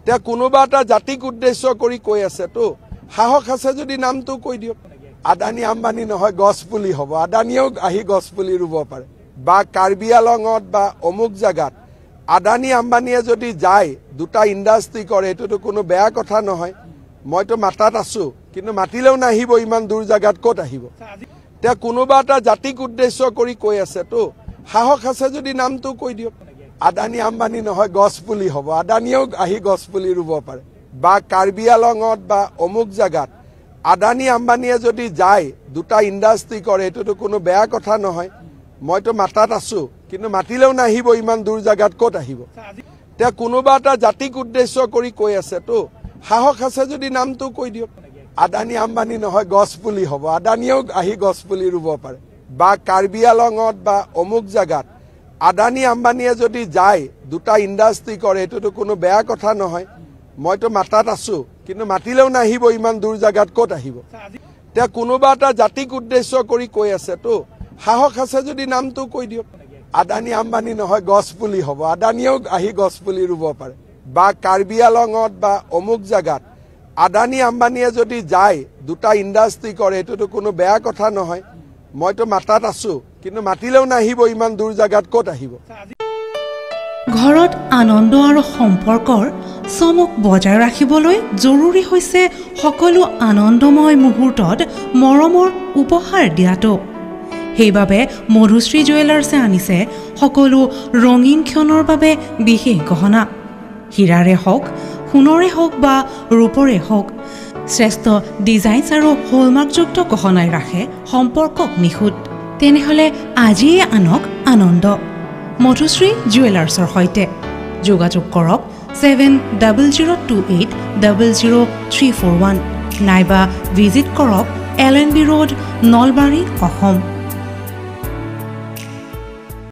তে কোনোবা এটা জাতিক উদ্দেশ্য কৰি কৈ আছে তো সাহস আছে যদি নামটো কৈ দিয়ক আদানী আম্বানী নহয় গছপুলি হ'ব আদানীও আহি গছপুলি ৰুব পাৰে বা কাৰ্বি আলঙত বা অমুক জাগাত আদানী আম্বানীয়ে যদি যায় দুটা ইণ্ডাষ্ট্ৰি কৰে এটোতো কোনো বেয়া কথা নহয় মইতো মাতাত আছো কিন্তু মাতিলেও নাহিব ইমান দূৰ জাগাত ক'ত আহিব তে কোনোবা এটা জাতিক উদ্দেশ্য কৰি কৈ আছে তো সাহস আছে যদি নামটো কৈ দিয়ক আদানী আম্বানী নহয় গছপুলি হ'ব আদানীও আহি গছপুলি ৰুব পাৰে বা কাৰ্বি আলঙত বা অমুক জাগাত আদানী আম্বানীয়ে যদি যায় দুটা ইণ্ডাষ্ট্ৰি কৰে এটোতো কোনো বেয়া কথা নহয় মইতো মাতাত আছো কিন্তু মাতিলেও নাহিব ইমান দূৰ জাগাত ক'ত আহিব তে কোনোবা এটা জাতিক উদ্দেশ্য কৰি কৈ আছে তো সাহস আছে যদি নামটো কৈ দিয়ক আদানী আম্বানী নহয় গছপুলি হ'ব আদানীও আহি গছপুলি ৰুব পাৰে বা কাৰ্বি আলঙত বা অমুক জাগাত আদানী আম্বানীয়ে যদি যায় দুটা ইণ্ডাষ্ট্ৰি কৰে এটোতো কোনো বেয়া কথা নহয় মইতো মাতাত আছো কিন্তু মাতিলেও নাহিব ইমান দূৰ জাগাত ক'ত আহিব তে কোনোবা এটা জাতিক উদ্দেশ্য কৰি কৈ আছে তো সাহস আছে যদি নামটো কৈ দিয়ক আদানী আম্বানী নহয় গছপুলি হ'ব আদানীও আহি গছপুলি ৰুব পাৰে বা কাৰ্বি আলঙত বা অমুক জাগাত আদানী আম্বানীয়ে যদি যায় দুটা ইণ্ডাষ্ট্ৰি কৰে এটোতো কোনো বেয়া কথা নহয় মইতো মাতাত আছো কিন্তু মাতিলেও নাহিব ইমান দূৰ জাগাত ক'ত আহিব ঘৰত আনন্দ আৰু সম্পৰ্কৰ চমক বজাই ৰাখিবলৈ জৰুৰী হৈছে সকলো আনন্দময় মুহূৰ্তত মৰমৰ উপহাৰ দিয়াটো সেইবাবে মধুশ্ৰী জুৱেলাৰ্ছে আনিছে সকলো ৰঙীন ক্ষণৰ বাবে বিশেষ গহনা হীৰাৰে হওক সোণৰে হওক বা ৰূপৰে হওক শ্ৰেষ্ঠ ডিজাইনছ আৰু হলমাৰ্কযুক্ত গহনাই ৰাখে সম্পৰ্কক নিখুঁত তেনেহ'লে আজিয়ে আনক আনন্দ মধুশ্ৰী জুৱেলাৰ্ছৰ সৈতে যোগাযোগ কৰক 7002800341 নাইবা ভিজিট কৰক LNB ৰোড নলবাৰী অসম